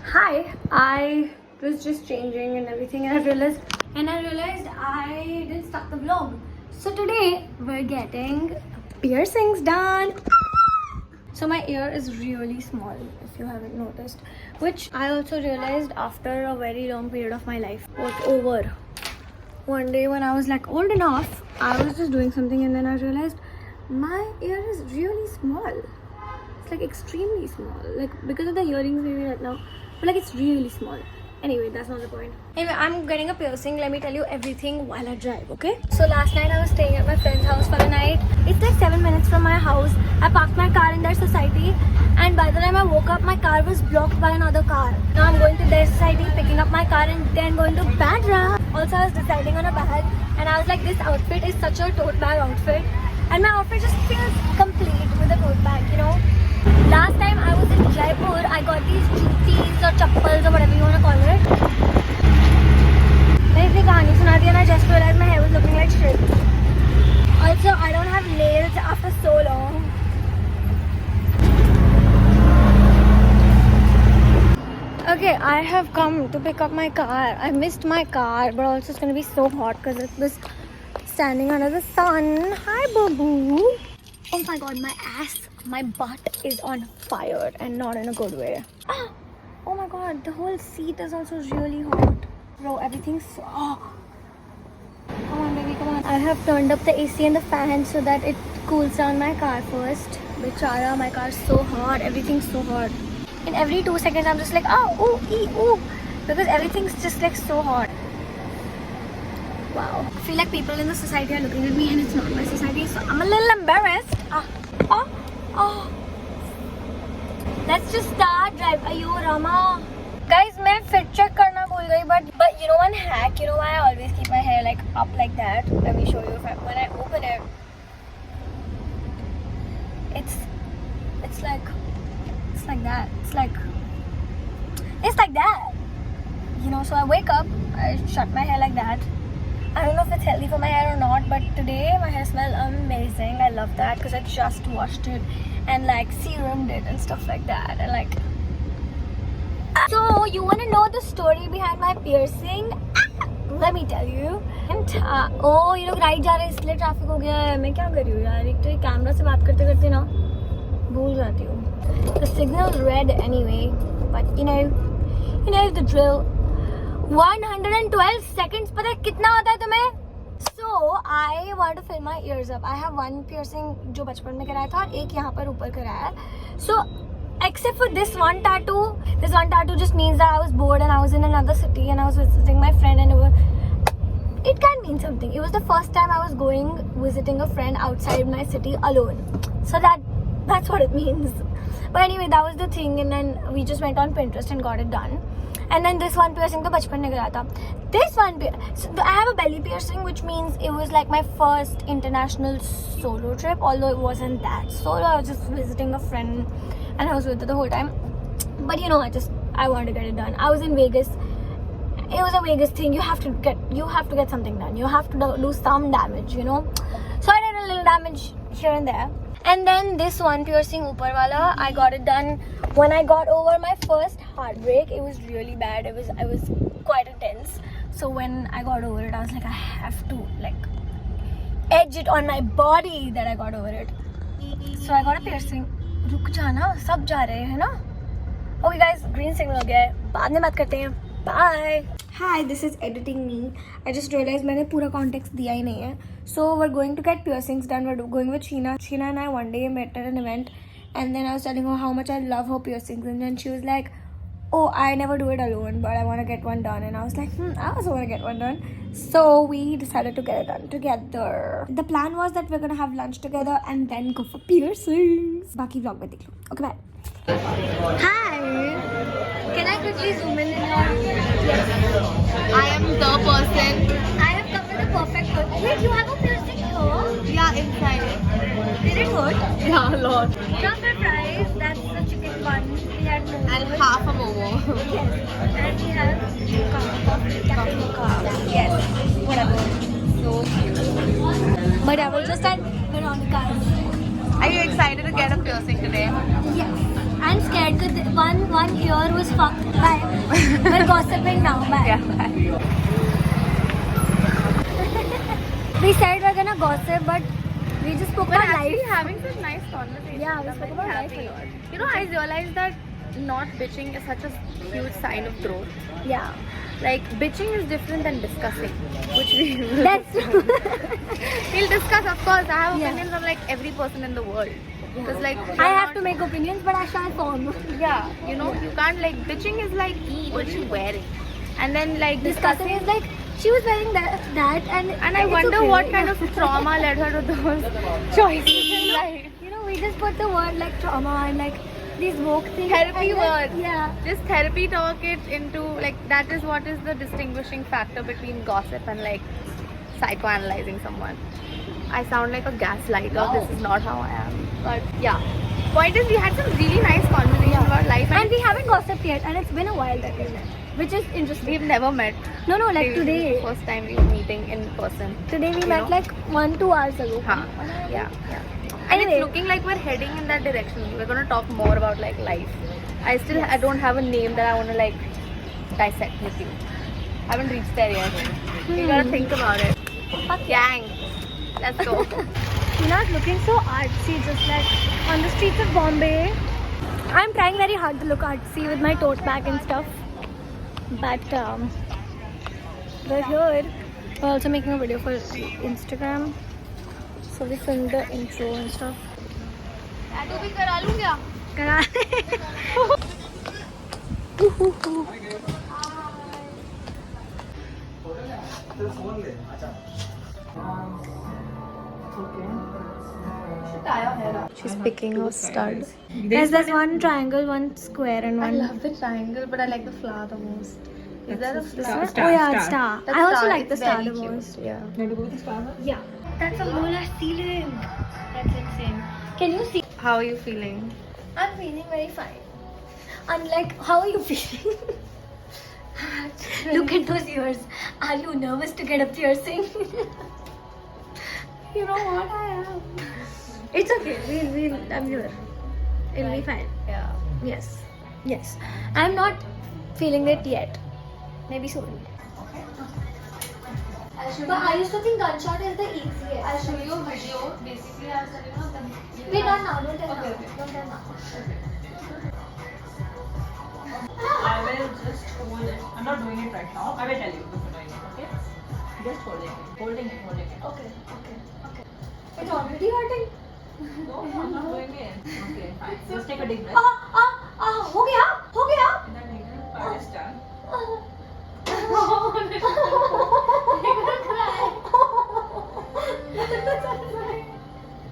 Hi, I was just changing and everything, and I realized I didn't start the vlog. So today we're getting piercings done. So my ear is really small, if you haven't noticed, which I also realized after a very long period of my life was over. One day when I was like old enough, I was just doing something and then I realized my ear is really small. It's like extremely small, like because of the earrings maybe right now, but like it's really small. Anyway, that's not the point. Anyway, I'm getting a piercing. Let me tell you everything while I drive, okay? So last night I was staying at my friend's house for the night. It's like 7 minutes from my house. I parked my car in their society, and by the time I woke up, my car was blocked by another car. Now I'm going to their society, picking up my car, and then going to Bandra. Also, I was deciding on a bag, and I was like, this outfit is such a tote bag outfit, and my outfit just feels complete with a tote bag, you know? Last time I was in Jaipur, I got these jutis or chappals or whatever you want to call it. मैं इतनी कहानी सुना दी and I just realized my hair was looking like shit. Also, I don't have nails after so long. Okay, I have come to pick up my car. I missed my car, but also it's gonna be so hot because it was standing under the sun. Hi, boo-boo. Oh my god, my ass. My butt is on fire and not in a good way. Oh my god, the whole seat is also really hot. Bro, everything's so... Come on baby, come on. I have turned up the AC and the fan so that it cools down my car first. Bichara, my car's so hot. Everything's so hot. In every 2 seconds, I'm just like, oh, ooh, ee, ooh. Because everything's just like so hot. Wow. I feel like people in the society are looking at me and it's not my society, so I'm a little embarrassed. Oh. Let's just start drive. Ayo Rama. Guys, मैं fit check करना भूल गई, but you know one hack. You know why I always keep my hair like up like that? Let me show you. When I open it, it's like that. It's like that. You know, so I wake up, I shut my hair like that. I don't know if it's healthy for my hair or not, but today my hair smells amazing. I love that because I just washed it and like serumed it and stuff like that. And like, so you want to know the story behind my piercing? Let me tell you. Oh, you लोग right जा रहे हैं इसलिए traffic हो गया है. मैं क्या कर रही हूँ यार? एक तो ये कैमरा से बात करते करते ना भूल जाती हूँ. The signal's red anyway, but you know the drill. 112 seconds. पता है कितना होता है तुम्हें? So I want to fill my ears up. I have one piercing जो बचपन में कराया था और एक यहाँ पर ऊपर कराया है. So except for this one tattoo just means that I was bored and I was in another city and I was visiting my friend and it can mean something. It was the first time I was visiting a friend outside my city alone. So that's what it means. But anyway, that was the thing, and then we just went on Pinterest and got it done. And then this one piercing to bachpan mein karaya tha. This one so I have a belly piercing, which means it was like my first international solo trip, although it wasn't that solo. I was just visiting a friend and I was with her the whole time. But you know, I wanted to get it done. I was in Vegas. It was a Vegas thing. You have to get something done. You have to do some damage, you know. So I did a little damage here and there. And then this one piercing upar wala, I got it done when I got over my first heartbreak. It was really bad. I was quite intense. So when I got over it, I was like, I have to like edge it on my body that I got over it. So I got a piercing. रुक जाना, सब जा रहे हैं ना? Okay guys, green signal हो गया है. बाद में बात करते हैं. Bye. Hi, this is editing me. I just realized मैंने पूरा context दिया ही नहीं है. So we're going to get piercings done. We're going with Sheena. Sheena and I one day met at an event, and then I was telling her how much I love her piercings, and then she was like, oh, I never do it alone, but I want to get one done. And I was like, I also want to get one done. So we decided to get it done together. The plan was that we're going to have lunch together and then go for piercings. Baki vlog mein dekh lo. Okay, bye. Hi. Can I quickly zoom in your... Yes. I am the person. I have come with the perfect look. Wait, you have a piercing here? Yeah, inside it. Did it hurt? Yeah, a lot. Truffle fries, that's the chicken bun. We had momos. And half a momo. Yes. And we have cafe mocha. Yes. Whatever. So cute. But I will just add Veronica. Are you excited to get a piercing today? Yes. And scared because one ear was fucked. Bye. We're gossiping now. Bye. Yeah, bye. We said we're gonna gossip, but we just spoke We're about actually life. having such nice conversations. Yeah, we I'm spoke very about life happy. a lot. You know, I realized that not bitching is such a huge sign of growth. Yeah. Like, bitching is different than discussing, which we will. That's true. We'll discuss, of course. I have Yeah. opinions on like every person in the world. Because like I have to make opinions, but I shall form. yeah, you know, you can't like bitching is like what's she wearing, and then like Discussing is like she was wearing that and and I it's wonder okay. what kind of trauma led her to those choices in life. You know, we just put the word like trauma and like these woke things. Therapy and, like, words. Yeah. Just therapy talk it into like that is what is the distinguishing factor between gossip and like psychoanalyzing someone. I sound like a gaslighter. This is not how I am. But yeah. Point is we had some really nice conversations about life And we haven't gossiped yet, and it's been a while that we met, which is interesting. we've never met. No, like Till today. First time we were meeting in person. Today we you met know? like 1-2 hours ago. Huh. Yeah. And Anyway. it's looking like we're heading in that direction. We're gonna talk more about like life. I don't have a name that I wanna like dissect with you. I haven't reached there yet. We gotta think about it. Fuck yeah. Gang. Let's go. You're not looking so artsy, just like on the streets of Bombay. I'm trying very hard to look artsy with my tote bag and stuff. But we're here. We're also making a video for Instagram. So we filmed the intro and stuff. Tattoo भी करा लूँ क्या? She's picking her stud. There's one triangle, one square, and I one. love the triangle, but I like the flower the most. Is that a flower? Oh yeah, star. That I also star like is the star very the cute. most. Yeah. Yeah. That's a molar ceiling. That's insane. Can you see? How are you feeling? I'm feeling very fine. Unlike, how are you feeling? Look at those ears. Are you nervous to get a piercing? You know what I am. It's okay. I'm here. It'll be fine. Yeah. Yes. I'm not feeling it yet. Maybe soon. But I used to think gunshot is the easiest. I'll show you a video. Basically, I was telling you them. Wait, not now. Don't tell now. Okay. Don't tell now. I will just hold it. I'm not doing it right now. I will tell you before doing it, okay? Just holding it. Holding it. Okay. It's already hurting. No, I'm not doing it. Okay, fine. Just take a deep breath. हो गया. In that negative part is done.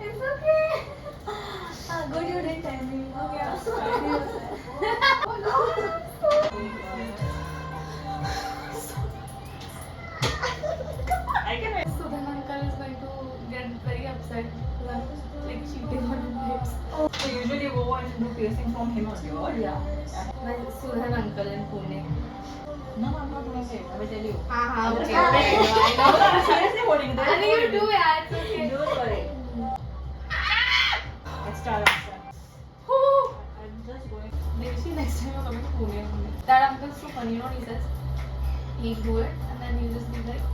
It's okay. Good, you didn't tell me. हो गया. I can wait. Sudhan uncle is going to get very upset because I'm like cheating on his lips. So usually you go and do piercing from him only, or? Yeah. My Sudhan uncle in Pune. No, I'm not doing it. I will tell you. Okay. I'm seriously holding it. I think you do it. It's okay. Do it for it. Let's start. Woo. I'm just going. Maybe next time you're coming to Pune. That uncle is so funny, you know. He says he'll do it and then he'll just be like,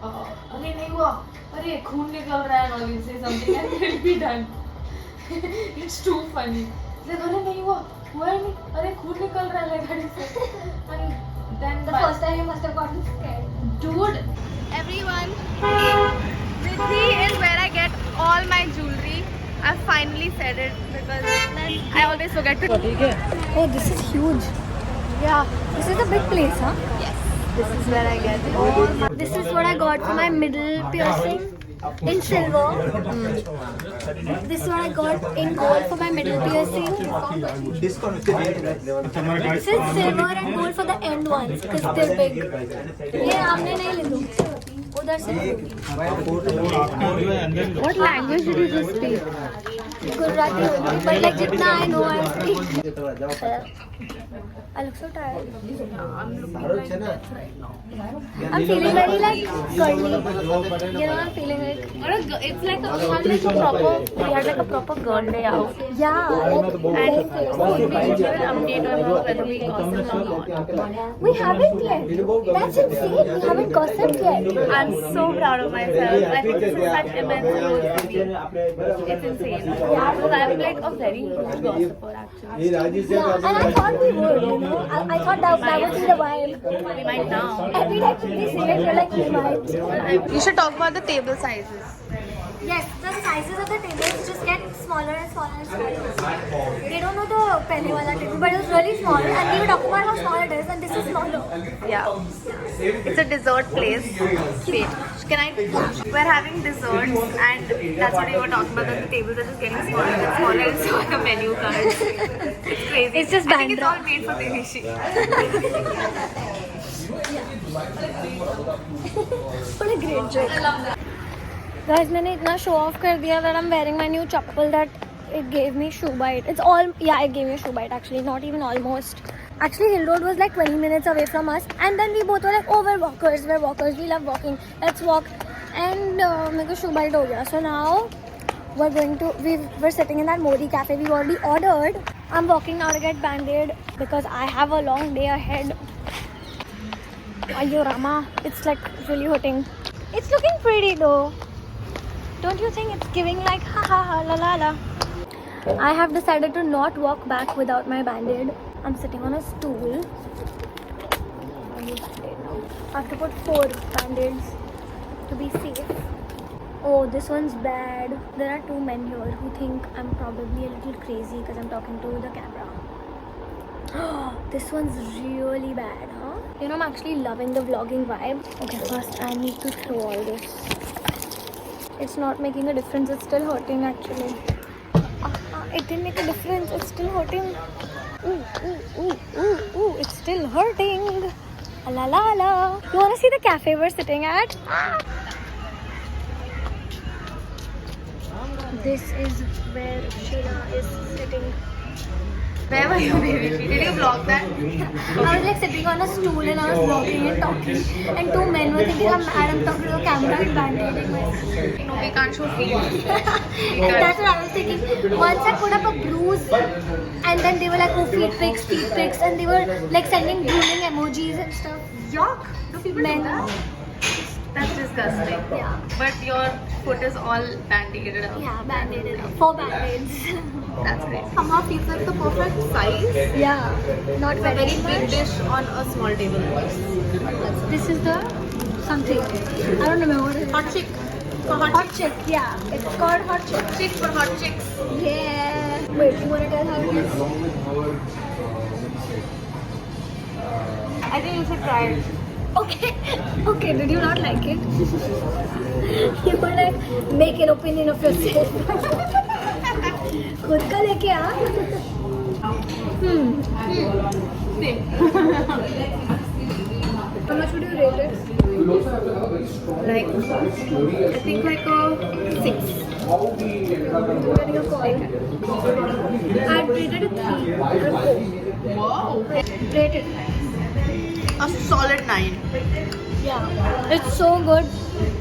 अरे नहीं हुआ, अरे खून निकल रहा है, or he'll say something and it'll be done. It's too funny. He's like, अरे नहीं हुआ ही नहीं, अरे खून निकल रहा है गाड़ी से. And then The first time you must have gotten scared. dude, everyone, Riddhi is where I get all my jewelry. I finally said it because I always forget to. Oh, this is huge. Yeah. This is a big place, huh? Yes. This is where I get all my. This is what I got for my middle piercing in silver. This is what I got in gold for my middle piercing. This is silver and gold for the end ones because they're big. ये आपने नहीं ले लो. उधर से ले लो. What language did you just speak? Gujarati होगी, but like जितना I know I speak. I look so tired. I'm looking like death right now. I'm feeling very like curly. You know, I'm feeling like It's like we had like a proper girl day out. yeah, like And we should give an update on whether we gossip or not. we haven't yet. That's insane. We haven't gossiped yet. I'm so proud of myself. I think this is such immense growth for me. It's insane. Because I'm like a very huge gossiper actually. Yeah, and I thought we would. You know, I thought that would be the vibe. We might now. Every time we say it, we're like we might. You should talk about the table sizes. Yes, the sizes of the tables just get smaller and smaller and smaller. They don't know the pehle wala table, but it was really small, and we were talking about how small it is, and this is smaller. Yeah. It's a dessert place. Wait, can I? We're having desserts, and that's what we were talking about. That the tables are just getting smaller and smaller, and so are the menu cards. It's crazy. It's just I think it's Bandra. all made for Devishi. What a great joke. Guys, मैंने इतना show off कर दिया that I'm wearing my new chappal that it gave me shoe bite. It gave me a shoe bite actually, not even almost. Actually, Hill Road was like 20 minutes away from us, and then we both were like, oh, we're walkers, we love walking, let's walk. And मेरे को shoe bite हो गया. So now we're sitting in that Modi cafe. We've already ordered. I'm walking now to get Band-Aid because I have a long day ahead. Ayyo Rama, it's like really hurting. It's looking pretty though. Don't you think it's giving like ha ha ha la la la? I have decided to not walk back without my Band-Aid. I'm sitting on a stool. I have to put 4 Band-Aids to be safe. Oh, this one's bad. There are 2 men here who think I'm probably a little crazy because I'm talking to the camera. This one's really bad, huh? You know, I'm actually loving the vlogging vibe. Okay, first I need to throw all this. It's not making a difference. It's still hurting actually. It didn't make a difference. It's still hurting. Ooh. It's still hurting. La la la. You wanna see the cafe we're sitting at? This is where Sheila is sitting. Where were you, Devishi? Did you vlog that? I was like sitting on a stool and I was vlogging and talking, and 2 men were thinking I'm mad. I'm talking to the camera and Band-Aiding myself. No, we can't show feet. And that's what I was thinking. Once I put up a bruise, and then they were like, oh, feet pics, and they were like sending drooling emojis and stuff. Yuck! Do people do that? That's disgusting. Yeah. But your foot is all band-aided up. Yeah, Band-Aided. 4 Band-Aids. That's great. Somehow feels like the perfect size. Yeah, not It's a very very big much. dish on a small table. This is the something. I don't remember what it is. Hot chick. For Hot chick, yeah. It's called hot chick. chick for hot chicks. Yeah. Wait, you wanna tell how it is? I think you should try it. Okay, did you not like it? You were like, make an opinion of yourself. खुद का लेके आ. How much would you rate it? Like, I think like a 6. I'm getting a call. I'd rated it 3 or 4. Wow. Rated. A solid 9. Yeah, it's so good.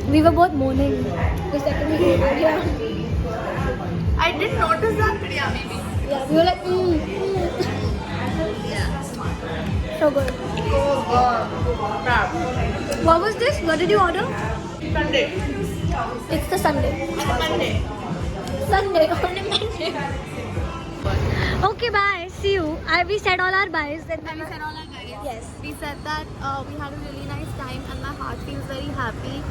We were both moaning the second we ate it. Yeah. I didn't notice that, but yeah, maybe. Yeah, we were like, Yeah. so good. Oh, crap. What was this? What did you order? Sunday. It's the Sunday. Monday. Sunday, only Monday. Okay, bye. See you. We said all our byes. Then We said all our guys. Yes. We said that we had a really nice time and my heart feels very happy.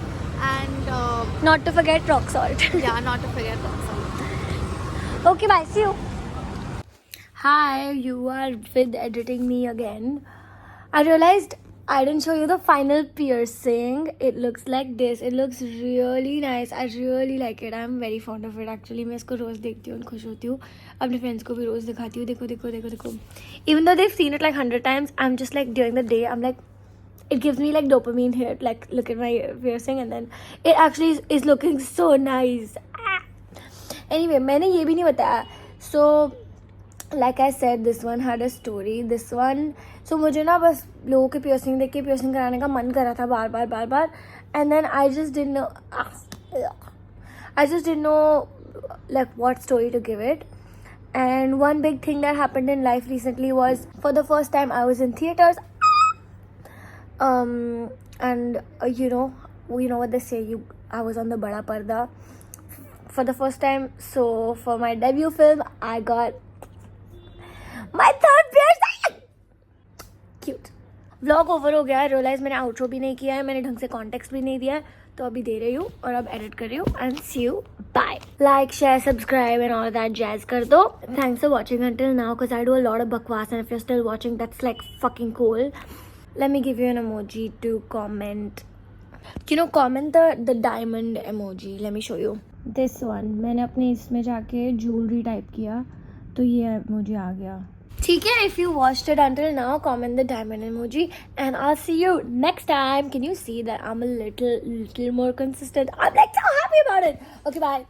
And Not to forget rock salt. yeah, not to forget that. Okay, bye. See you. Hi, you are with editing me again. I realized I didn't show you the final piercing. It looks like this. It looks really nice. I really like it. I'm very fond of it actually. मैं इसको रोज देखती हूँ और खुश होती हूँ. अपने friends को भी रोज दिखाती हूँ. देखो देखो देखो देखो. Even though they've seen it like 100 times, I'm just like during the day, I'm like, it gives me like dopamine hit. Like look at my piercing, and then it actually is looking so nice. Anyway, मैंने ये भी नहीं बताया. So like I said, this one had a story. This one, so मुझे ना बस लोगों के piercing देख के piercing कराने का मन कर रहा था बार बार. And then I just didn't know like what story to give it. And one big thing that happened in life recently was, for the first time I was in theaters. And you know what they say, I was on the bada parda for the first time. So for my debut film, I got my third piercing. Cute. Vlog over हो गया है. Realize मैंने outro भी नहीं किया है, मैंने ढंग से context भी नहीं दिया है, तो अभी दे रही हूँ और अब edit कर रही हूँ. And see you. Bye. Like, share, subscribe and all that jazz कर दो. Thanks for watching until now, because I do a lot of bakwas, and if you're still watching, that's like fucking cool. Let me give you an emoji to comment. Comment the diamond emoji. Let me show you. This one. मैंने अपने इसमें जाके jewelry type किया, तो ये emoji आ गया. ठीक है, if you watched it until now, comment the diamond emoji, and I'll see you next time. Can you see that I'm a little more consistent? I'm like so happy about it. Okay, bye.